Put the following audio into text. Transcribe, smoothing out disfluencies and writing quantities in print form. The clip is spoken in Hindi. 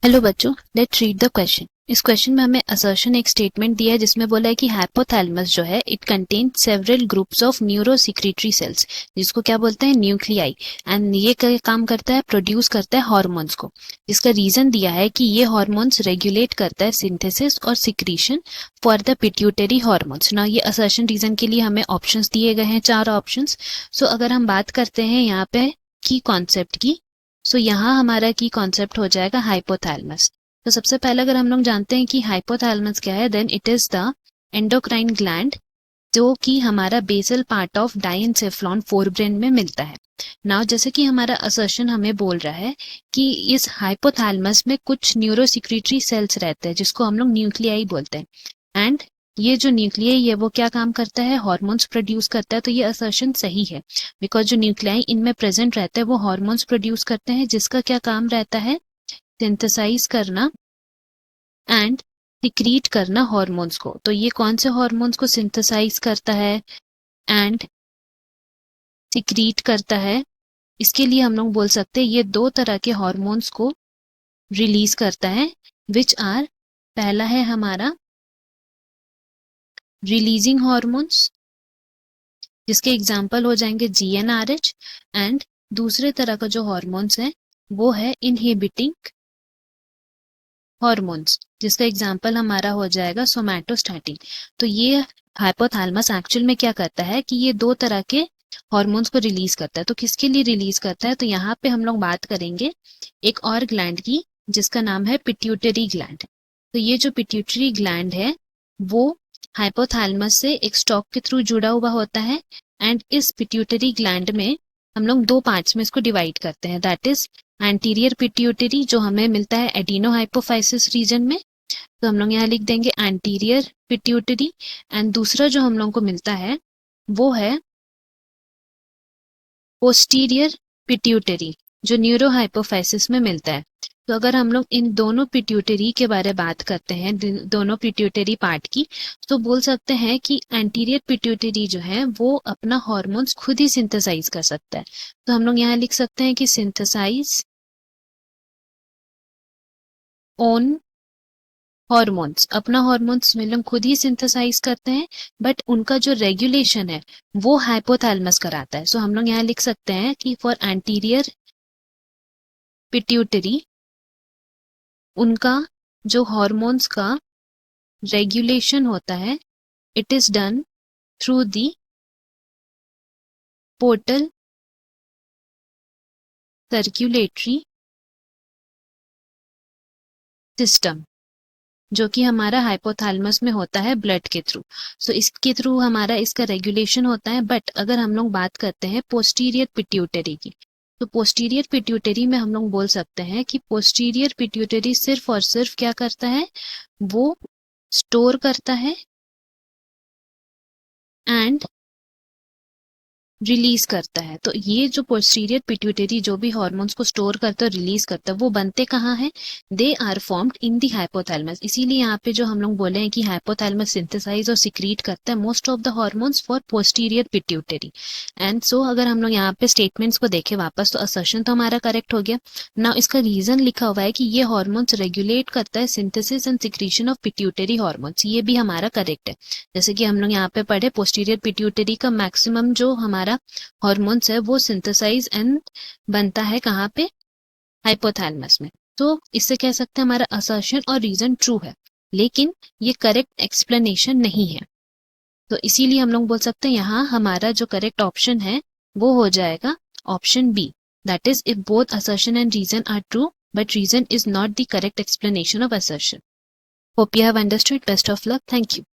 हेलो बच्चों, लेट्स रीड द क्वेश्चन। इस क्वेश्चन में हमें असर्शन एक स्टेटमेंट दिया है जिसमें बोला है कि हाइपोथैलेमस जो है it contain several groups of neurosecretory cells, जिसको क्या बोलते हैं न्यूक्लियाई, एंड ये काम करता है, प्रोड्यूस करता है हार्मोन्स को, जिसका रीजन दिया है कि ये हार्मोन्स रेगुलेट करता है सिंथेसिस और secretion for the pituitary hormones. ना ये असर्शन रीजन के लिए हमें ऑप्शंस दिए गए हैं, 4 ऑप्शंस। सो अगर हम बात करते हैं यहाँ पे की कॉन्सेप्ट की, सो यहाँ हमारा की कॉन्सेप्ट हो जाएगा हाइपोथैलेमस। तो सबसे पहले अगर हम लोग जानते हैं कि हाइपोथैलेमस क्या है, then it is the endocrine gland जो कि हमारा basal part of diencephalon forebrain में मिलता है। नाउ जैसे कि हमारा असर्शन हमें बोल रहा है कि इस हाइपोथैलेमस में कुछ न्यूरोसिक्रीटरी सेल्स रहते हैं जिसको हम लोग न्यूक्लियाई बोलते हैं, एंड ये जो न्यूक्लियाई है वो क्या काम करता है, हार्मोन्स प्रोड्यूस करता है। तो ये असर्शन सही है, बिकॉज जो न्यूक्लियाई इनमें प्रेजेंट रहते हैं वो हार्मोन्स प्रोड्यूस करते हैं जिसका क्या काम रहता है, सिंथेसाइज करना एंड सिक्रीट करना हार्मोन्स को। तो ये कौन से हार्मोन्स को सिंथेसाइज करता है एंड सिक्रीट करता है, इसके लिए हम लोग बोल सकते हैं ये 2 तरह के हार्मोन्स को रिलीज करता है, विच आर, पहला है हमारा रिलीजिंग हार्मोन्स जिसके एग्जाम्पल हो जाएंगे GnRH, एंड दूसरे तरह का जो हार्मोन्स है वो है इनहिबिटिंग हार्मोन्स जिसका एग्जाम्पल हमारा हो जाएगा सोमैटोस्टैटिन। तो ये हाइपोथैलेमस एक्चुअल में क्या करता है कि ये 2 तरह के हार्मोन्स को रिलीज करता है। तो किसके लिए रिलीज करता है, तो यहाँ पे हम लोग बात करेंगे एक और ग्लैंड की जिसका नाम है पिट्यूटरी ग्लैंड। तो ये जो पिट्यूटरी ग्लैंड है वो हाइपोथैलेमस से एक स्टॉक के थ्रू जुड़ा हुआ होता है, एंड इस पिट्यूटरी ग्लैंड में हम लोग 2 पार्ट्स में इसको डिवाइड करते हैं, दैट इज एंटीरियर पिट्यूटरी जो हमें मिलता है एडिनो हाइपोफाइसिस रीजन में, तो हम लोग यहाँ लिख देंगे एंटीरियर पिट्यूटरी, एंड दूसरा जो हम लोग को मिलता है वो है पोस्टीरियर पिट्यूटरी जो न्यूरो हाइपोफाइसिस में मिलता है। तो अगर हम लोग इन दोनों पिट्यूटरी के बारे में बात करते हैं, दोनों पिट्यूटरी पार्ट की, तो बोल सकते हैं कि एंटीरियर पिट्यूटरी जो है वो अपना हार्मोन्स खुद ही सिंथेसाइज कर सकता है। तो हम लोग यहाँ लिख सकते हैं कि सिंथेसाइज ओन हॉर्मोन्स, अपना हॉर्मोन्स मतलब खुद ही सिंथेसाइज करते हैं, बट उनका जो रेगुलेशन है वो हाइपोथैलेमस कराता है। सो हम लोग यहाँ लिख सकते हैं कि फॉर एंटीरियर पिट्यूटरी उनका जो हॉर्मोन्स का रेगुलेशन होता है it is done through the portal circulatory system जो कि हमारा हाइपोथैलेमस में होता है ब्लड के थ्रू। सो इसके थ्रू हमारा इसका रेगुलेशन होता है। बट अगर हम लोग बात करते हैं पोस्टीरियर पिट्यूटरी की, तो पोस्टीरियर पिट्यूटरी में हम लोग बोल सकते हैं कि पोस्टीरियर पिट्यूटरी सिर्फ और सिर्फ क्या करता है, वो स्टोर करता है एंड रिलीज करता है। तो ये जो पोस्टीरियर पिट्यूटरी जो भी हार्मोन्स को स्टोर करता है और रिलीज करता है वो बनते कहाँ हैं, they are formed in the hypothalamus. इसीलिए यहाँ पे जो हम लोग बोले हैं कि हाइपोथैलेमस सिंथेसाइज और सिक्रीट करता है most of the hormones for posterior pituitary. And so अगर हम लोग यहाँ पे स्टेटमेंट्स को देखें वापस, तो असर्शन तो हमारा करेक्ट हो गया। नाउ इसका रीजन लिखा हुआ है कि ये हार्मोन्स रेगुलेट करता है synthesis and secretion of pituitary hormones, ये भी हमारा करेक्ट है। जैसे कि हम लोग यहाँ पे पढ़े पोस्टीरियर पिट्यूटरी का मैक्सिमम जो हमारा हार्मोन्स है वो सिंथेसाइज एंड बनता है कहाँ पे, हाइपोथैलेमस में। तो इससे कह सकते हैं हमारा असर्शन और रीजन ट्रू है, लेकिन ये करेक्ट एक्सप्लेनेशन नहीं है। तो इसीलिए हम लोग बोल सकते हैं यहाँ हमारा जो करेक्ट ऑप्शन है वो हो जाएगा option B, that is if both assertion and reason are true but reason is not the correct explanation of assertion. Hope you have understood. Best of luck. Thank you.